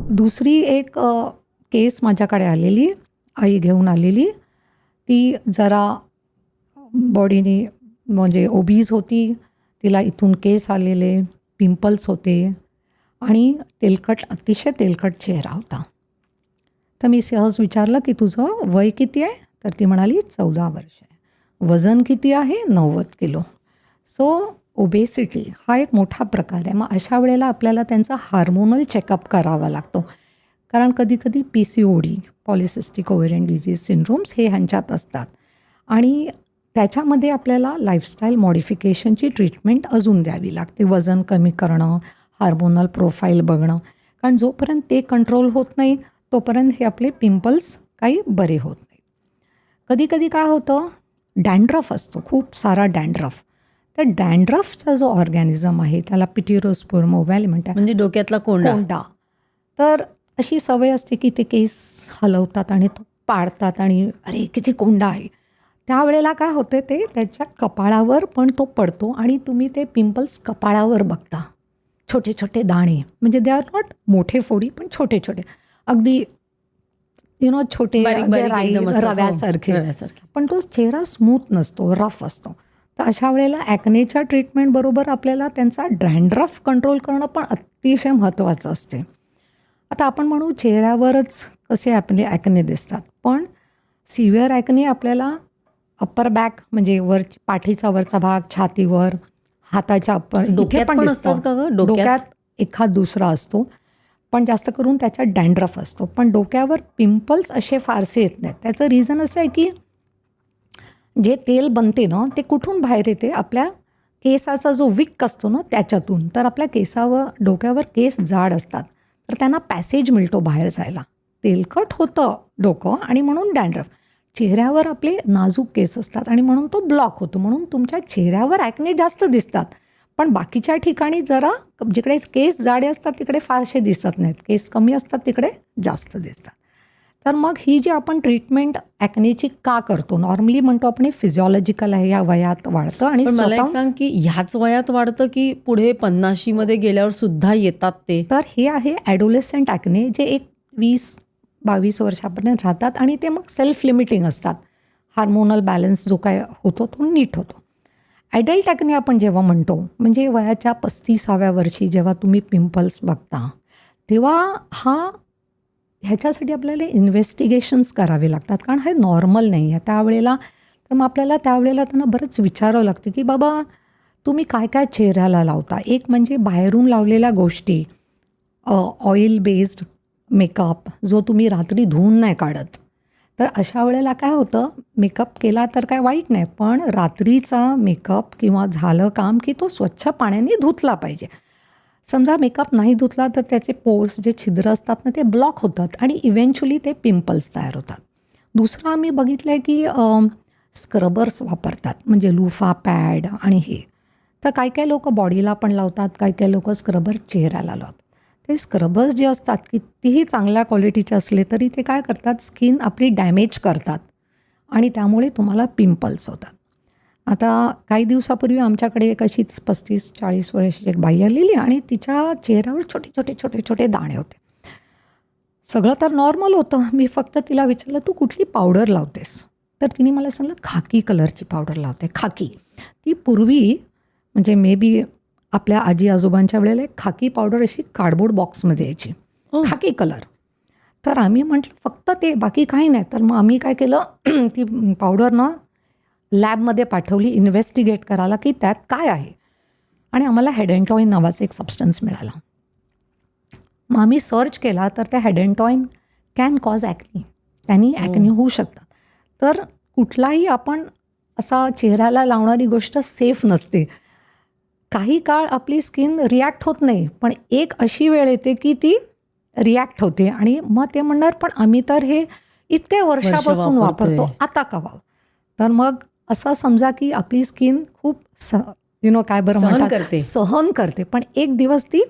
दुसरी एक केस माझ्याकडे आलेली, आई घेऊन आलेली. ती जरा बॉडीने म्हणजे ओबीज होती, तिला इथून केस आलेले, पिंपल्स होते आणि अतिशय तेलकट चेहरा होता. तर मी सहज विचारलं की तुझं वय किती आहे? तर ती म्हणाली 14 वर्ष आहे. वजन किती आहे? 90 किलो. सो ओबेसिटी हा एक मोठा प्रकार आहे. मग अशा वेळेला आपल्याला त्यांचा हार्मोनल चेकअप करावा लागतो. कारण कधीकधी PCOD, polycystic ovarian disease syndromes हे ह्यांच्यात असतात आणि त्याच्यामध्ये आपल्याला लाईफस्टाईल मॉडिफिकेशनची ट्रीटमेंट अजून द्यावी लागते. वजन कमी करणं, हार्मोनल प्रोफाईल बघणं. कारण जोपर्यंत ते कंट्रोल होत नाही तोपर्यंत हे आपले पिंपल्स काही बरे होत नाहीत. कधीकधी काय होतं, डॅन्ड्रफ असतो, खूप सारा डॅन्ड्रफ. तर डॅन्ड्रफचा जो ऑर्गॅनिझम आहे त्याला पिटिरोस्पोरम ओव्हॅली म्हणतात, म्हणजे डोक्यातला कोंडा. तर अशी सवय असते की ते केस हलवतात आणि तो पाडतात आणि अरे किती कोंडा आहे. त्यावेळेला काय होतं, ते त्याच्या कपाळावर पण तो पडतो आणि तुम्ही ते पिंपल्स कपाळावर बघता. छोटे छोटे दाणे, म्हणजे दे आर नॉट मोठे फोडी पण छोटे छोटे, अगदी छोटे रव्यासारखे. पण तो चेहरा स्मूथ नसतो, रफ असतो. तर अशा वेळेला ॲक्नेच्या ट्रीटमेंटबरोबर आपल्याला त्यांचा डॅन्ड्रफ कंट्रोल करणं पण अतिशय महत्त्वाचं असते. आता आपण म्हणू चेहऱ्यावरच कसे आपले ॲक्ने दिसतात, पण सिव्हिअर ॲक्ने आपल्याला अप्पर बॅक म्हणजे पाठीचा वरचा भाग, छातीवर, हाताच्या डोक्यात पण असतात का गं? डोक्यात एखाद दुसरा असतो, पण जास्त करून त्याच्यात डॅन्ड्रफ असतो. पण डोक्यावर पिंपल्स असे फारसे येत नाहीत. त्याचं रिझन असं आहे की जे तेल बनते ना ते कुठून बाहेर येते, आपल्या केसाचा जो विक असतो ना त्याच्यातून. तर आपल्या डोक्यावर केस जाड असतात, तर त्यांना पॅसेज मिळतो बाहेर जायला. तेलकट होतं डोकं आणि म्हणून डॅन्ड्रफ. चेहऱ्यावर आपले नाजूक केस असतात आणि म्हणून तो ब्लॉक होतो. म्हणून तुमच्या चेहऱ्यावर ॲक्ने जास्त दिसतात, पण बाकीच्या ठिकाणी जरा जिकडे केस जाडे असतात तिकडे फारसे दिसत नाहीत, केस कमी असतात तिकडे जास्त दिसतात. तर मग ही जी आपण ट्रीटमेंट ॲक्नेची का करतो, नॉर्मली म्हणतो आपण हे फिजिओलॉजिकल आहे, या वयात वाढतं. आणि मला एक सांग की ह्याच वयात वाढतं की पुढे 50मध्ये गेल्यावर सुद्धा येतात ते? तर हे आहे ॲडोलेसंट ॲक्ने, जे एक 20-22 वर्षापर्यंत राहतात आणि ते मग सेल्फ लिमिटिंग असतात. हार्मोनल बॅलन्स जो काय होतो तो नीट होतो. ॲडल्ट ॲक्ने आपण जेव्हा म्हणतो, म्हणजे वयाच्या 35व्या वर्षी जेव्हा तुम्ही पिंपल्स बघता, तेव्हा ह्याच्यासाठी आपल्याला इन्व्हेस्टिगेशन्स करावे लागतात, कारण हे नॉर्मल नाही आहे त्यावेळेला. तर मग आपल्याला त्यावेळेला त्यांना बरंच विचारावं लागतं की बाबा तुम्ही काय काय चेहऱ्याला लावता. एक म्हणजे बाहेरून लावलेल्या गोष्टी, ऑइल बेस्ड मेकअप जो तुम्ही रात्री धुवून नाही काढत. तर अशा वेळेला काय होतं, मेकअप केला तर काय वाईट नाही, पण रात्रीचा मेकअप किंवा झालं काम की तो स्वच्छ पाण्याने धुतला पाहिजे. समजा मेकअप नाही धुतला तर त्याचे पोर्स जे छिद्र असतात ना ते ब्लॉक होतात आणि इव्हेंच्युअली ते पिंपल्स तयार होतात. दुसरं आम्ही बघितलं आहे की स्क्रबर्स वापरतात, म्हणजे लुफा पॅड आणि हे. तर काही काही लोक बॉडीला पण लावतात, काही लोक स्क्रबर चेहऱ्याला लावतात. ते स्क्रबर्स जे असतात कितीही चांगल्या क्वालिटीचे असले तरी ते काय करतात, स्किन आपली डॅमेज करतात आणि त्यामुळे तुम्हाला पिंपल्स होतात. आता काही दिवसापूर्वी आमच्याकडे एक अशीच 35-40 वर्षाची एक बाई आलेली आणि तिच्या चेहऱ्यावर छोटे छोटे छोटे छोटे दाणे होते. सगळं तर नॉर्मल होतं. मी फक्त तिला विचारलं तू कुठली पावडर लावतेस? तर तिने मला सांगितलं खाकी कलरची पावडर लावते. खाकी ती पूर्वी म्हणजे मे बी आपल्या आजी आजोबांच्या वेळेला एक खाकी पावडर अशी कार्डबोर्ड बॉक्समध्ये यायची, खाकी कलर. तर आम्ही म्हटलं फक्त ते, बाकी काही नाही. तर मग आम्ही काय केलं, ती पावडर ना लॅबमध्ये पाठवली इन्व्हेस्टिगेट करायला की त्यात काय आहे. आणि आम्हाला हेडेंटॉईन नावाचा एक सबस्टन्स मिळाला. मग आम्ही सर्च केला तर त्या हेडेंटॉईन कॅन कॉज ॲक्नी, त्यांनी ॲक्नी होऊ शकतात. तर कुठलाही आपण असा चेहऱ्याला लावणारी गोष्ट सेफ नसते. काही काळ आपली स्किन रिॲक्ट होत नाही, पण एक अशी वेळ येते की ती रिॲक्ट होते आणि मग ते म्हणणार पण आम्ही तर हे इतक्या वर्षापासून वापरतो, आता का व्हावं. तर मग असं समजा की आपली स्किन खूप काय बरं म्हणतात, सहन करते, पण एक दिवस ती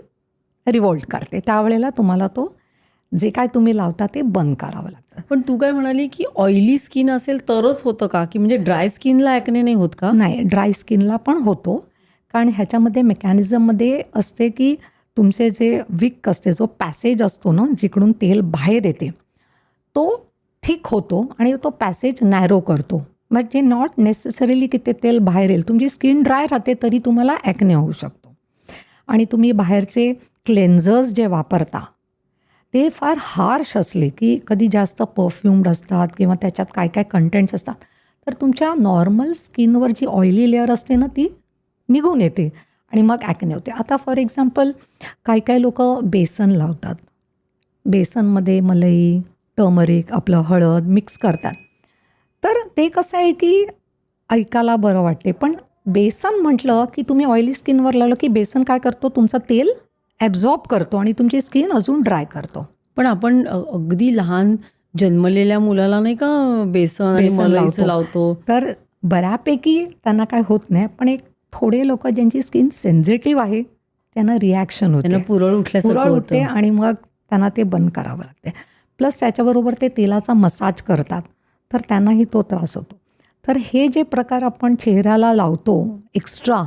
रिवोल्ट करते. त्यावेळेला तुम्हाला तो जे काय तुम्ही लावता ते बंद करावं लागतं. पण तू काय म्हणाली की ऑइली स्किन असेल तरच होतं का, की म्हणजे ड्राय स्किनला ॲक्ने नाही होत का? नाही, ड्राय स्किनला पण होतो. कारण ह्याच्यामध्ये मेकॅनिझममध्ये असते की तुमचे जे विक असते, जो पॅसेज असतो ना जिकडून तेल बाहेर येते, तो थिक होतो आणि तो पॅसेज नॅरो करतो. म्हणजे नॉट नेसेसरीली की ते तेल बाहेर येईल. तुमची स्किन ड्राय राहते तरी तुम्हाला ॲक्ने होऊ शकतो. आणि तुम्ही बाहेरचे क्लेन्झर्स जे वापरता ते फार हार्श असले की कधी जास्त परफ्युम्ड असतात किंवा त्याच्यात काय काय कंटेंट्स असतात, तर तुमच्या नॉर्मल स्किनवर जी ऑइली लेअर असते ना ती निघून येते आणि मग ॲक्ने होते. आता फॉर एक्झाम्पल काही लोकं बेसन लावतात. बेसनमध्ये मलई, टर्मरिक, आपलं हळद मिक्स करतात. तर ते कसं आहे की ऐकायला बरं वाटते, पण बेसन म्हटलं की तुम्ही ऑइली स्किनवर लावलं की बेसन काय करतो, तुमचं तेल ॲब्झॉर्ब करतो आणि तुमची स्किन अजून ड्राय करतो. पण आपण अगदी लहान जन्मलेल्या मुलाला नाही का बेसन आणि बेसन मलईचं लावतो. लावतो. तर बऱ्यापैकी त्यांना काय होत नाही, पण एक थोडे लोक ज्यांची स्किन सेन्सिटिव्ह आहे त्यांना रिॲक्शन होते, त्यांना पुरळ उठल्यासारखं पुरळ उठते होतं. आणि मग त्यांना ते बंद करावं लागते. प्लस त्याच्याबरोबर ते तेलाचा मसाज करतात, तर त्यांनाही तो त्रास होतो. तर हे जे प्रकार आपण चेहऱ्याला लावतो एक्स्ट्रा,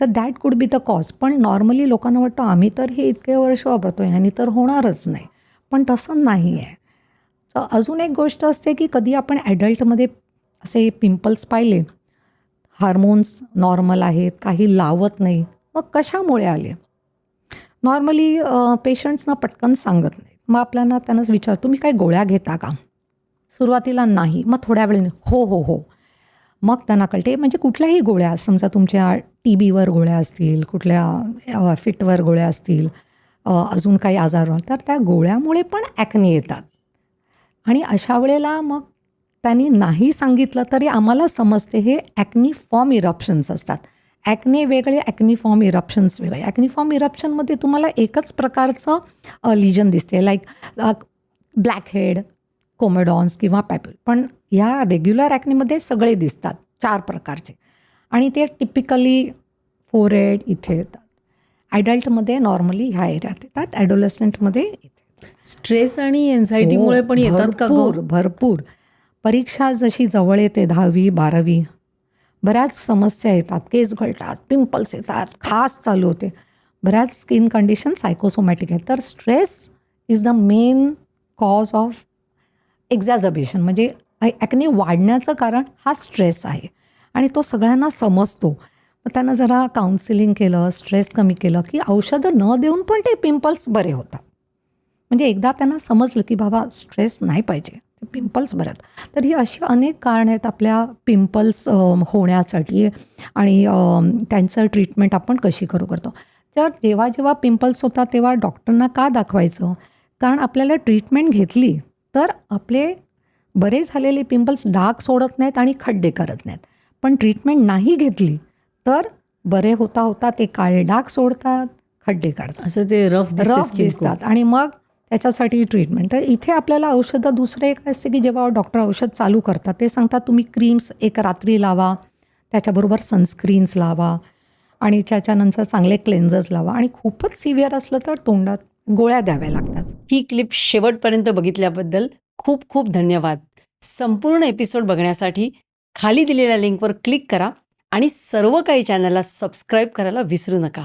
तर that could be the cause. पण नॉर्मली लोकांना वाटतं आम्ही तर हे इतके वर्ष वापरतो, ह्यानी तर होणारच नाही, पण तसं नाही आहे. तर अजून एक गोष्ट असते की कधी आपण ॲडल्टमध्ये असे पिंपल्स पाहिले, हार्मोन्स नॉर्मल आहेत, काही लावत नाही, मग कशामुळे आले? नॉर्मली पेशंट्सना पटकन सांगत नाही. मग आपल्याला त्यांनाच विचार, तुम्ही काही गोळ्या घेता का? सुरुवातीला नाही, मग थोड्या वेळाने हो. मग त्यांना कळते, म्हणजे कुठल्याही गोळ्या, समजा तुमच्या TBवर गोळ्या असतील, कुठल्या फिटवर गोळ्या असतील, अजून काही आजार, तर त्या गोळ्यामुळे पण ॲक्ने येतात. आणि अशा वेळेला मग त्यांनी नाही सांगितलं तरी आम्हाला समजते हे ॲक्नी फॉर्म इरप्शन्स असतात. ॲक्ने वेगळे, ॲक्नी फॉर्म इरप्शन्स वेगळे. ॲक्नी फॉर्म इरप्शनमध्ये तुम्हाला एकच प्रकारचं लिजन दिसते, लाईक ब्लॅक हेड, कोमेडॉन्स किंवा पॅप्युल. पण ह्या रेग्युलर ॲक्नेमध्ये सगळे दिसतात, 4 प्रकारचे, आणि ते टिपिकली फोरहेड इथे येतात. ॲडल्टमध्ये नॉर्मली ह्या एरियात येतात, ॲडोलेसंटमध्ये इथे. स्ट्रेस आणि एन्झायटीमुळे पण येतात का भरपूर गं? भरपूर. परीक्षा जशी जवळ येते 10वी 12वी, बऱ्याच समस्या येतात, केस गळतात, पिंपल्स येतात, खास चालू होते, बऱ्याच स्किन कंडिशन सायकोसोमॅटिक आहेत. तर stress is the main cause of exacerbation. म्हणजे ॲक्ने वाढण्याचं कारण हा स्ट्रेस आहे आणि तो सगळ्यांना समजतो. मग त्यांना जरा काउन्सिलिंग केलं, स्ट्रेस कमी केलं की औषधं न देऊन पण ते पिंपल्स बरे होतात. म्हणजे एकदा त्यांना समजलं की बाबा स्ट्रेस नाही पाहिजे, ते पिंपल्स बरे होतात. तर ही अशी अनेक कारणं आहेत आपल्या पिंपल्स होण्यासाठी आणि त्यांचं ट्रीटमेंट आपण कशी करतो. तर जेव्हा पिंपल्स होतात तेव्हा डॉक्टरना का दाखवायचं? कारण आपल्याला ट्रीटमेंट घेतली तर आपले बरे झालेले पिंपल्स डाग सोडत नाहीत आणि खड्डे करत नाहीत. पण ट्रीटमेंट नाही घेतली तर बरे होता ते काळे डाग सोडतात, खड्डे काढतात, असं ते रफ दिसतात आणि मग त्याच्यासाठी ट्रीटमेंट. तर इथे आपल्याला औषधं दुसरं एक असते की जेव्हा डॉक्टर औषध चालू करतात ते सांगतात तुम्ही क्रीम्स एक रात्री लावा, त्याच्याबरोबर सनस्क्रीन्स लावा आणि त्याच्यानंतर चांगले क्लेन्झर्स लावा आणि खूपच सिव्हिअर असलं तर तोंडात गोळ्या द्याव्या लागतात. ही क्लिप शेवटपर्यंत बघितल्याबद्दल खूप खूप धन्यवाद. संपूर्ण एपिसोड बघण्यासाठी खाली दिलेल्या लिंकवर क्लिक करा आणि सर्व काही चॅनलला सबस्क्राईब करायला विसरू नका.